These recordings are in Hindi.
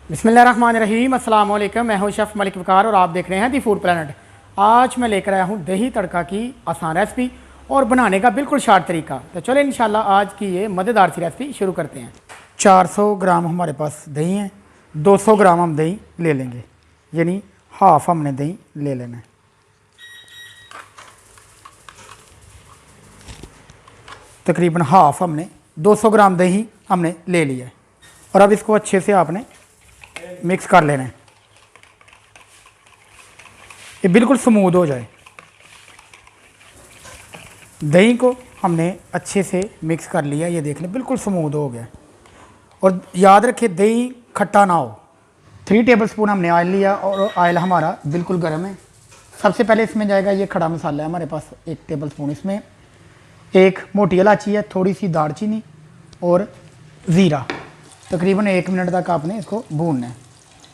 बिस्मिल्लाहिर्रहमानिर्रहीम, अस्सलाम वालेकुम। मैं हूं शेफ़ मलिक वकार और आप देख रहे हैं दी फूड प्लानट। आज मैं लेकर आया हूं दही तड़का की आसान रेसिपी और बनाने का बिल्कुल शार्ट तरीका। तो चलो इंशाल्लाह आज की ये मज़ेदार सी रेसिपी शुरू करते हैं। 400 ग्राम हमारे पास दही है, 200 ग्राम हम दही ले लेंगे, यानी हाफ़ हमने दही ले लेना है। तकरीबन हाफ़ हमने 200 ग्राम दही हमने ले लिया है और अब इसको अच्छे से आपने मिक्स कर लेना है, ये बिल्कुल स्मूथ हो जाए। दही को हमने अच्छे से मिक्स कर लिया, ये देख लें बिल्कुल स्मूथ हो गया। और याद रखें दही खट्टा ना हो। 3 टेबलस्पून हमने ऑयल लिया और ऑयल हमारा बिल्कुल गर्म है। सबसे पहले इसमें जाएगा ये खड़ा मसाला है हमारे पास 1 टेबलस्पून, इसमें 1 मोटी इलायची है, थोड़ी सी दालचीनी और ज़ीरा। तकरीबन 1 मिनट तक आपने इसको भूनना है,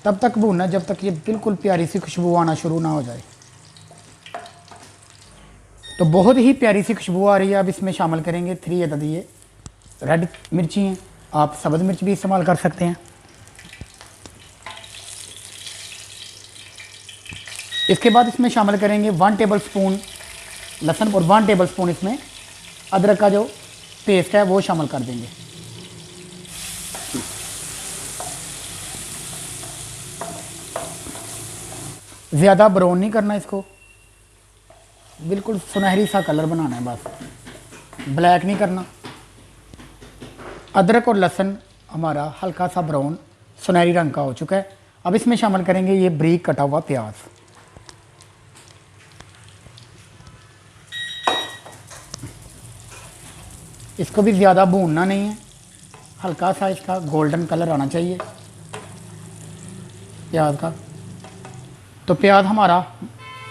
तब तक भूनना जब तक ये बिल्कुल प्यारी सी खुशबू आना शुरू ना हो जाए। तो बहुत ही प्यारी सी खुशबू आ रही है। अब इसमें शामिल करेंगे 3 अदद ये रेड मिर्ची हैं, आप सब्ज़ मिर्च भी इस्तेमाल कर सकते हैं। इसके बाद इसमें शामिल करेंगे 1 टेबलस्पून लहसुन और 1 टेबलस्पून इसमें अदरक का जो पेस्ट है वो शामिल कर देंगे। ज़्यादा ब्राउन नहीं करना इसको, बिल्कुल सुनहरी सा कलर बनाना है, बस ब्लैक नहीं करना। अदरक और लहसुन हमारा हल्का सा ब्राउन सुनहरी रंग का हो चुका है। अब इसमें शामिल करेंगे ये बारीक कटा हुआ प्याज। इसको भी ज़्यादा भूनना नहीं है, हल्का सा इसका गोल्डन कलर आना चाहिए प्याज का। तो प्याज हमारा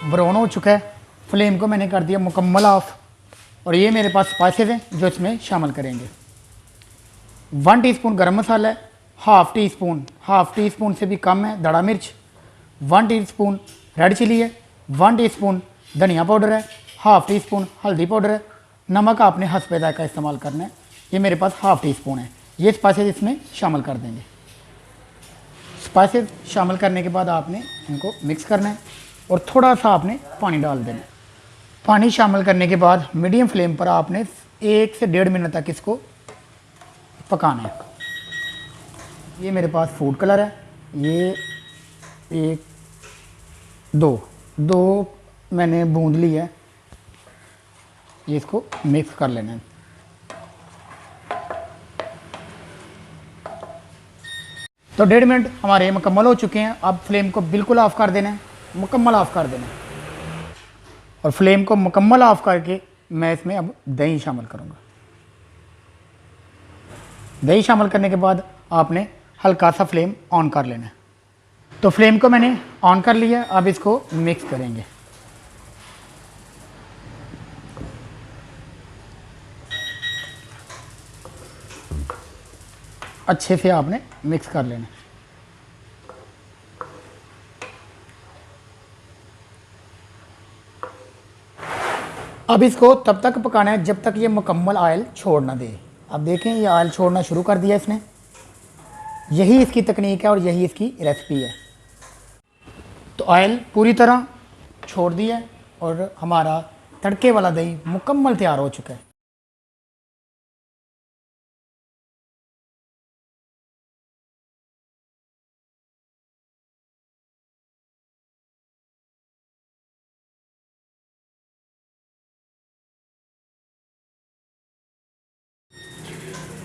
ब्राउन हो चुका है, फ्लेम को मैंने कर दिया मुकम्मल ऑफ। और ये मेरे पास स्पाइसेस हैं जो इसमें शामिल करेंगे। 1 टीस्पून गरम मसाला है, हाफ़ टी स्पून से भी कम है दड़ा मिर्च, 1 टीस्पून रेड चिली है, 1 टीस्पून धनिया पाउडर है, हाफ़ टी स्पून हल्दी पाउडर है। नमक आपने हस्बे ज़ायक़ा इस्तेमाल करना है, ये मेरे पास हाफ़ टी स्पून है। ये स्पाइसेस इसमें शामिल कर देंगे। स्पाइसेस शामिल करने के बाद आपने इनको मिक्स करना है और थोड़ा सा आपने पानी डाल देना है। पानी शामिल करने के बाद मीडियम फ्लेम पर आपने 1 से 1.5 मिनट तक इसको पकाना है। ये मेरे पास फूड कलर है, ये 1 2 मैंने बूंद ली है, ये इसको मिक्स कर लेना है। तो 1.5 मिनट हमारे मुकम्मल हो चुके हैं। अब फ्लेम को बिल्कुल ऑफ़ कर देना है, मुकम्मल ऑफ़ कर देना है। और फ्लेम को मुकम्मल ऑफ़ करके मैं इसमें अब दही शामिल करूँगा। दही शामिल करने के बाद आपने हल्का सा फ्लेम ऑन कर लेना है। तो फ्लेम को मैंने ऑन कर लिया, अब इसको मिक्स करेंगे। अच्छे से आपने मिक्स कर लेना। अब इसको तब तक पकाना है जब तक ये मुकम्मल ऑयल छोड़ ना दे। अब देखें ये ऑयल छोड़ना शुरू कर दिया इसने, यही इसकी तकनीक है और यही इसकी रेसिपी है। तो ऑयल पूरी तरह छोड़ दिया है और हमारा तड़के वाला दही मुकम्मल तैयार हो चुका है।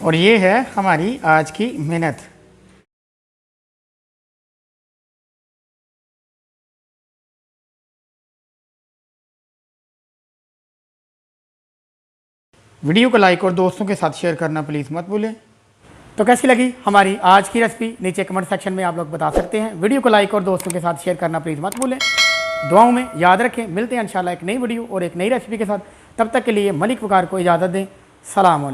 और ये है हमारी आज की मेहनत। वीडियो को लाइक और दोस्तों के साथ शेयर करना प्लीज़ मत भूलें। तो कैसी लगी हमारी आज की रेसिपी नीचे कमेंट सेक्शन में आप लोग बता सकते हैं। वीडियो को लाइक और दोस्तों के साथ शेयर करना प्लीज़ मत भूलें। दुआओं में याद रखें। मिलते हैं इंशाल्लाह एक नई वीडियो और एक नई रेसिपी के साथ। तब तक के लिए मलिक वकार को इजाज़त दें। सलाम अलैकुम।